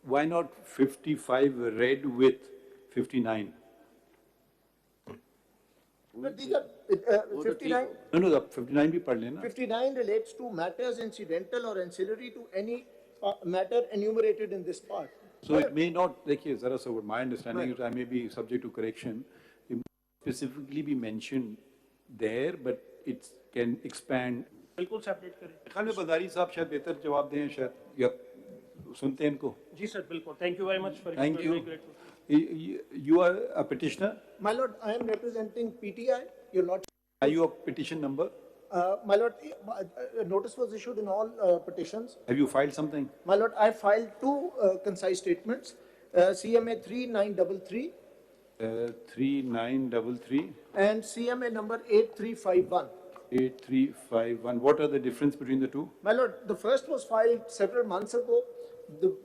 why not 55 read with 59? But these are 59. No, the 59 bhi pad lena. 59 relates to matters incidental or ancillary to any matter enumerated in this part. So it may not, देखिए जरा सा, my understanding is I may be subject to correction. It may specifically be mentioned there, but it can expand. बिल्कुल separate करें. खान में बंदारी साहब शायद बेहतर जवाब दें शायद, या सुनते हैं इनको. जी सर, बिल्कुल. Thank you very much for. Thank you. You are a petitioner? My lord, I am representing PTI. Your lord. Are you a petition number? My lord, notice was issued in all petitions. Have you filed something? My lord, I filed two concise statements. CMA 3933. 3933. And CMA number 8351. 8351. What are the difference between the two? My lord, the first was filed several months ago. The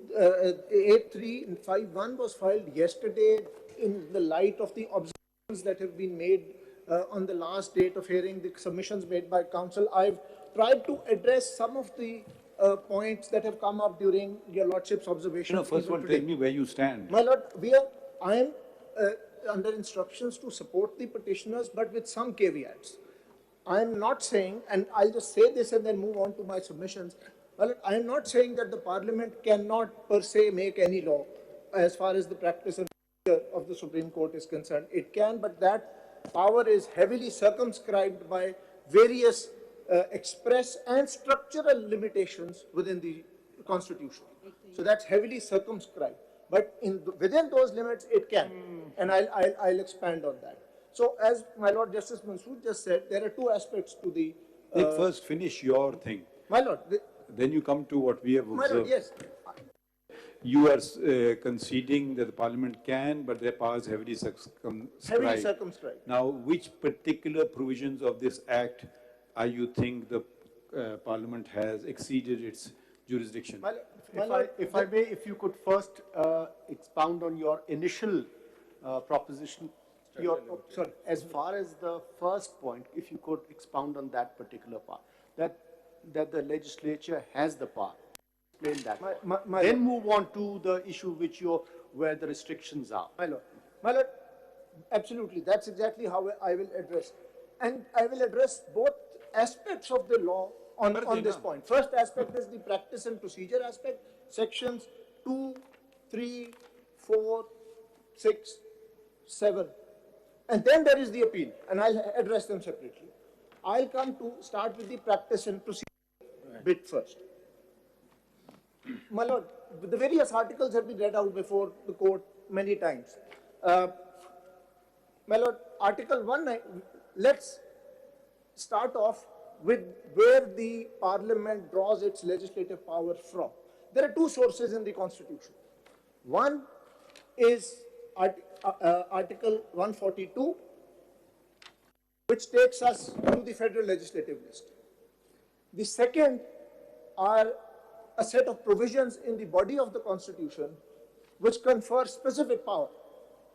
8351 was filed yesterday in the light of the observations that have been made on the last date of hearing, the submissions made by counsel. I've tried to address some of the points that have come up during your lordship's observation. No, first of all, tell me where you stand. My lord, I am under instructions to support the petitioners, but with some caveats. I am not saying, and I'll just say this and then move on to my submissions. Well, I am not saying that the Parliament cannot per se make any law as far as the practice of the Supreme Court is concerned. It can, but that power is heavily circumscribed by various express and structural limitations within the Constitution. So that's heavily circumscribed. But within those limits, it can. And I'll expand on that. So as my Lord Justice Mansood just said, there are two aspects to the... First, finish your thing. My Lord... Then you come to what we have observed. My Lord, yes. You are conceding that the Parliament can, but their powers heavily circumscribed. Heavily circumscribed. Now, which particular provisions of this Act are you think the Parliament has exceeded its jurisdiction? If you could first expound on your initial proposition. Sorry, as far as the first point, if you could expound on that particular part, that the legislature has the power. Explain that. Then move on to the issue where the restrictions are. My Lord, absolutely. That's exactly how I will address. And I will address both aspects of the law on this point. First aspect is the practice and procedure aspect. Sections 2, 3, 4, 6, 7. And then there is the appeal. And I'll address them separately. I'll start with the practice and procedure bit first. My Lord, the various articles have been read out before the court many times. My Lord, Article 1, let's start off with where the Parliament draws its legislative power from. There are two sources in the Constitution. One is Article 142, which takes us to the federal legislative list. The second are a set of provisions in the body of the Constitution which confer specific power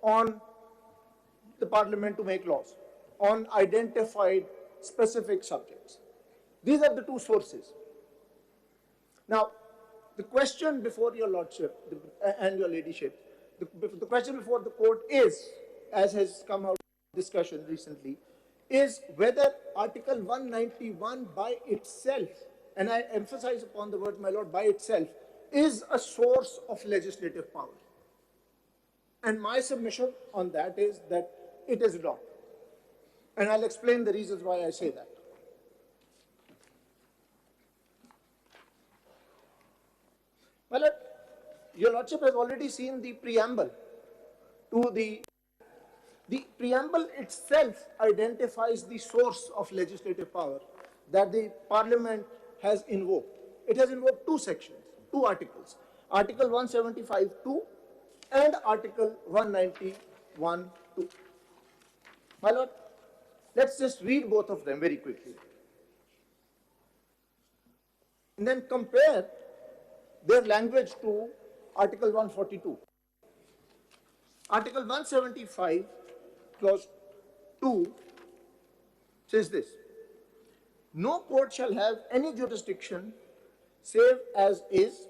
on the Parliament to make laws on identified specific subjects. These are the two sources. Now, the question before your Lordship and your Ladyship, the question before the court is, as has come out in discussion recently, is whether Article 191 by itself, and I emphasize upon the word, my Lord, by itself, is a source of legislative power. And my submission on that is that it is not. And I'll explain the reasons why I say that. My Lord, your Lordship has already seen the preamble to the preamble itself identifies the source of legislative power that the Parliament has invoked. It has invoked two sections, two articles, Article 175(2) and Article 191(2). My Lord, let's just read both of them very quickly. And then compare their language to Article 142. Article 175, Clause 2 says this: no court shall have any jurisdiction save as is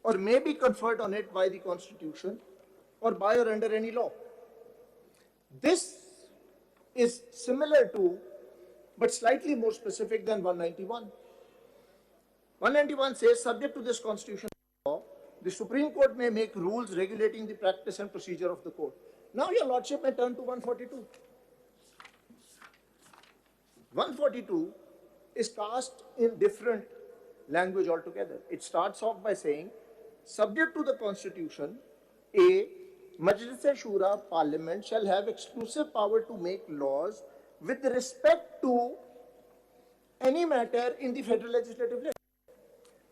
or may be conferred on it by the Constitution or by or under any law. This is similar to, but slightly more specific than 191. 191 says, subject to this constitutional law, the Supreme Court may make rules regulating the practice and procedure of the court. Now your lordship may turn to 142. 142 is cast in different language altogether. It starts off by saying, subject to the Constitution, a Majlis-e-Shura Parliament shall have exclusive power to make laws with respect to any matter in the federal legislative list.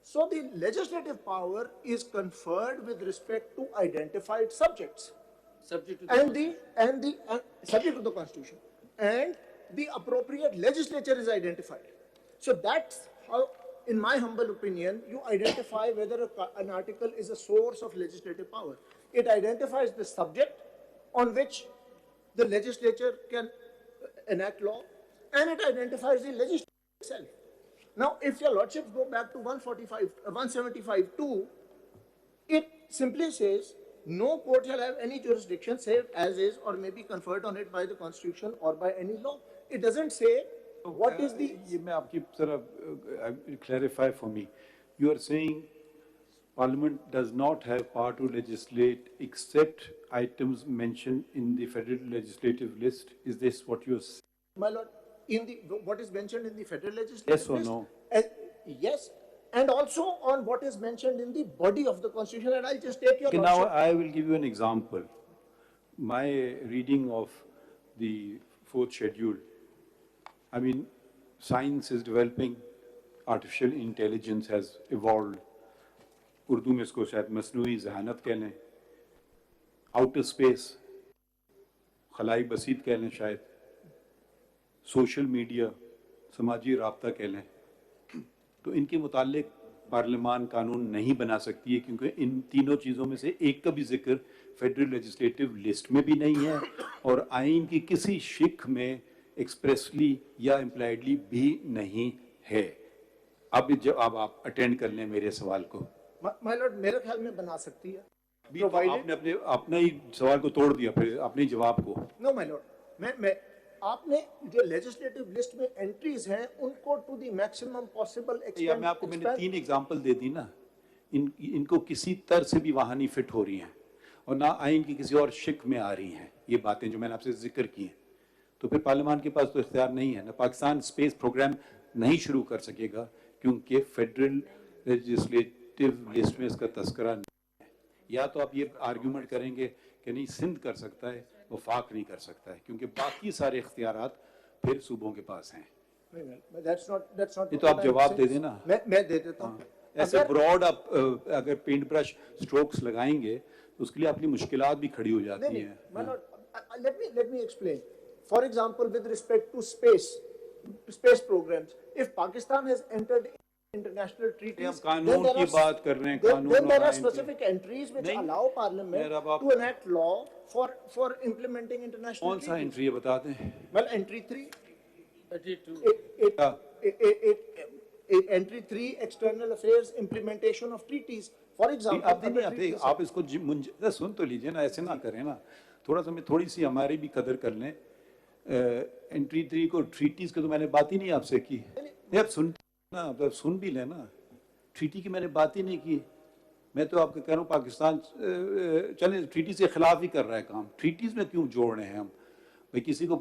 So the legislative power is conferred with respect to identified subjects. Subject to the Subject to the Constitution, and the appropriate legislature is identified. So that's how, in my humble opinion, you identify whether an article is a source of legislative power. It identifies the subject on which the legislature can enact law, and it identifies the legislature itself. Now, if your lordships go back to 175(2), it simply says, no court shall have any jurisdiction save as is or may be conferred on it by the Constitution or by any law. It doesn't say what is the... یہ میں آپ کی ذرا clarify for me. You are saying Parliament does not have power to legislate except items mentioned in the federal legislative list. Is this what you're saying? My lord, what is mentioned in the federal legislative Yes or list? no? Yes. And also on what is mentioned in the body of the Constitution. And I'll just take your Okay, now lordship. I will give you an example. My reading of the fourth schedule, I mean, science is developing, artificial intelligence has evolved. Urdu میں اس کو شاید مصنوعی ذہانت کہہ لیں, outer space, خلائی بسیط کہہ لیں شاید, سوشل میڈیا, سماجی رابطہ کہہ لیں. تو ان کے متعلق پارلیمان قانون نہیں بنا سکتی ہے کیونکہ ان تینوں چیزوں میں سے ایک کا بھی ذکر فیڈرل لیجسلیٹو لسٹ میں بھی نہیں ہے اور آئین کی کسی شق میں ایکسپریسلی یا امپلائڈلی بھی نہیں ہے. اب آپ اٹینڈ کر لیں میرے سوال کو. My lord, میرے خیال میں بنا سکتی ہے. آپ نے اپنے ہی سوال کو توڑ دیا پھر اپنے جواب کو. No, my lord. آپ نے جو لیجسلیٹو لسٹ میں انٹریز ہیں ان کو to the maximum possible extent. میں آپ کو میں نے 3 ایگزامپل دے دی نا, ان کو کسی طرح سے بھی وہاں نہیں فٹ ہو رہی ہیں اور نہ آئین کی کسی اور شق میں آ رہی ہیں یہ باتیں جو میں نے آپ سے ذکر کی ہیں. تو پھر پارلیمان کے پاس تو اختیار نہیں ہے نا, پاکستان اسپیس پروگرام نہیں شروع کر سکے گا کیونکہ فیڈرل لیجسلیٹو لسٹ میں اس کا تذکرہ نہیں ہے. یا تو آپ یہ آرگیومنٹ کریں گے کہ نہیں سندھ کر سکتا ہے, وفاق نہیں کر سکتا ہے کیونکہ باقی سارے اختیارات پھر صوبوں کے پاس ہیں. یہ تو آپ جواب دے دیں نا. میں دے دیتا ہوں. ایسے براڈ آپ اگر پینٹ برش اسٹروکس لگائیں گے تو اس کے لیے اپنی مشکلات بھی کھڑی ہو جاتی ہیں. Let me explain. For example, with respect to space programs, if Pakistan has entered international treaties, قانون کی بات کر رہے ہیں. then there are specific entries which allow Parliament to enact law for implementing international کون سا treaties. انٹری ہے بتا دیں. Well, entry 3. Entry 3, external affairs, implementation of treaties. For example, آپ اس کو سن تو لیجیے نا, ایسے نہ کریں نا, تھوڑا سا میں تھوڑی سی ہماری بھی قدر کر لیں. انٹری 3 کو ٹریٹیز کو تو میں نے بات ہی نہیں آپ سے کی. آپ سن بھی لیں نا, ٹریٹی کی میں نے بات ہی نہیں کی. میں تو آپ کو کہہ رہا ہوں پاکستان چلیں ٹریٹی سے خلاف ہی کر رہا ہے کام. ٹریٹیز میں کیوں جوڑ رہے ہیں ہم؟ بھائی کسی کو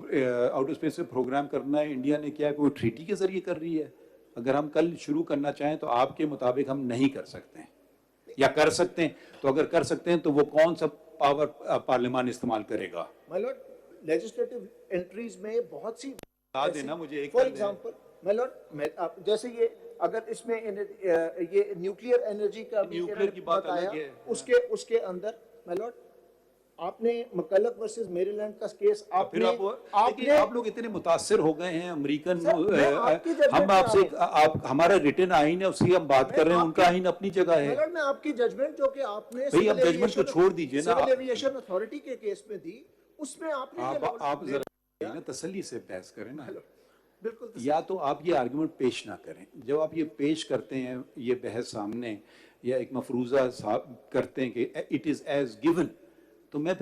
آؤٹر اسپیس سے پروگرام کرنا ہے, انڈیا نے کیا ہے کوئی ٹریٹی کے ذریعے کر رہی ہے. اگر ہم کل شروع کرنا چاہیں تو آپ کے مطابق ہم نہیں کر سکتے ہیں, یا کر سکتے ہیں تو اگر کر سکتے ہیں تو وہ کون سا پاور پارلیمان استعمال کرے گا؟ My lord, legislative entries میں بہت سی بتا دینا مجھے ایک. فار ایگزامپل my lord, جیسے یہ اگر اس میں یہ نیوکلیئر انرجی کا نیوکلیئر کی بات آیا, اس کے اندر my lord, آپ نے مکلک ورسز میری لینڈ کا کیس آپ لوگ اتنے متاثر ہو گئے ہیں امریکن, ہم آپ سے ہمارا ریٹن آئین ہے اس کی ہم بات کر رہے ہیں, ان کا آئین اپنی جگہ ہے. میں آپ کی ججمنٹ جو کہ آپ نے بھئی اب ججمنٹ کو چھوڑ دیجئے نا, سول ایویشن اتھارٹی کے کیس میں دی, اس میں آپ نے آپ ذرا تسلی سے بحث کریں نا. بالکل. یا تو آپ یہ آرگیومنٹ پیش نہ کریں. جب آپ یہ پیش کرتے ہیں یہ بحث سامنے या एक मफरूज़ा करते हैं कि इट इज़ एज गिवन, तो मैं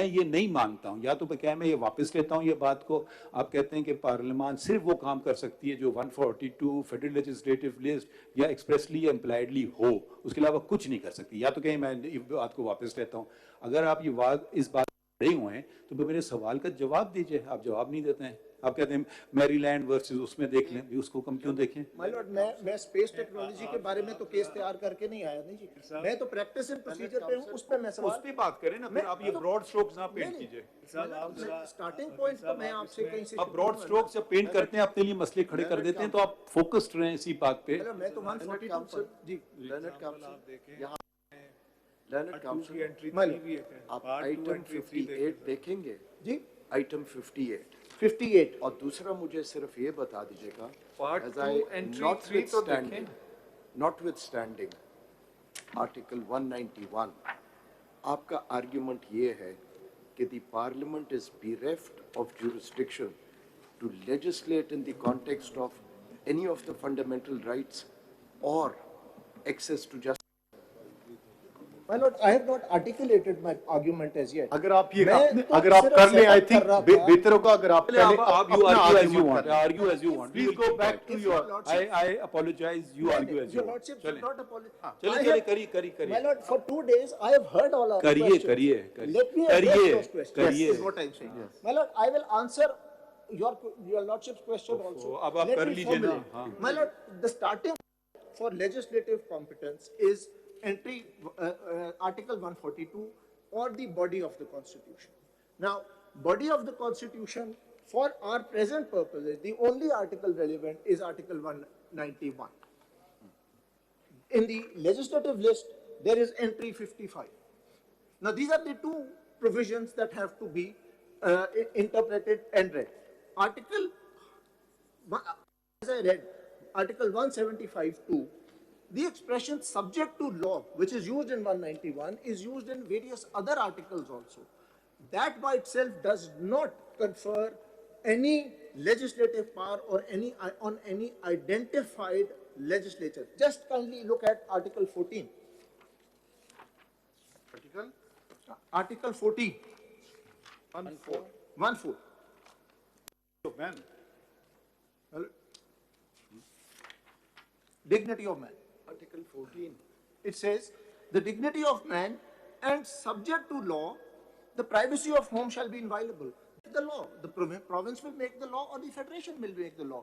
ये नहीं मानता हूँ। या तो क्या मैं ये वापस लेता हूँ ये बात को, आप कहते हैं कि पार्लियामान सिर्फ वो काम कर सकती है जो 142 फेडरल लेजिस्लेटिव लिस्ट या एक्सप्रेसली या इम्प्लाइडली हो, उसके अलावा कुछ नहीं कर सकती। या तो कहीं मैं इस बात को वापस लेता हूँ। अगर आप इस बात खड़े हुए हैं तो मेरे सवाल का जवाब दीजिए। आप जवाब नहीं देते हैं, आप कहते हैं मैरीलैंड वर्सेस उसमें देख लें, भी उसको कम क्यों देखें? माय लॉर्ड, मैं स्पेस टेक्नोलॉजी के बारे में तो केस तैयार करके नहीं आया नहीं जी, मैं तो प्रैक्टिस एंड प्रोसीजर पे हूं, उस पे मैं सवाल उस पे बात करें ना, फिर आप ये ब्रॉड स्ट्रोक्स ना पेंट कीजिए। स्टार्टिंग पॉइंट तो मैं आपसे कहीं से आप ब्रॉड स्ट्रोक्स जब पेंट करते हैं अपने लिए मसले खड़े कर देते हैं, तो आप फोकस्ड रहें इसी बात पे। मैं तो 142 जी लर्नड काउंसिल यहाँ लर्नड काउंसिल आप मालिक आइटम 58 देखेंगे जी, आइटम 58 58 और दूसरा मुझे सिर्फ ये बता दीजिएगा Part as two, I entry 3 तो देखें। notwithstanding आर्टिकल 191 आपका आर्ग्यूमेंट ये है कि the parliament is bereft of jurisdiction to legislate in the context of any of the fundamental rights or access to justice. My lord, I have not articulated my argument as yet. अगर आप ये मैं तो अगर आप सिर्फ कर लें, आई setup थिंक कर रहा था। बेहतर होगा अगर आप पहले आप अपना you argue as you argument want, करें। argue as you want. Please We will go keep back quiet. to your I apologize, you argue as you Your want. lordship चलें। should not apologize. चलिए I चलिए have- करिए My lord, for 2 days I have heard all our करिए questions. करिए Let me address करिए those questions. करिए। Is what I'm saying. My lord, I will answer your lordship's question also. अब आप Let कर me लीजिए ना, formulate. हाँ। My lord, the starting for legislative competence is entry Article 142 or the body of the Constitution. Now, body of the Constitution for our present purposes, the only article relevant is Article 191. In the legislative list, there is entry 55. Now, these are the two provisions that have to be interpreted and read. Article, as I read, Article 175(2), the expression subject to law, which is used in 191, is used in various other articles also. That by itself does not confer any legislative power or on any identified legislature. Just kindly look at Article 14. Article 14. 1-4. Of man. Dignity of man. Article 14 It says, the dignity of man and subject to law, the privacy of whom shall be inviolable. The law, the province will make the law or the federation will make the law.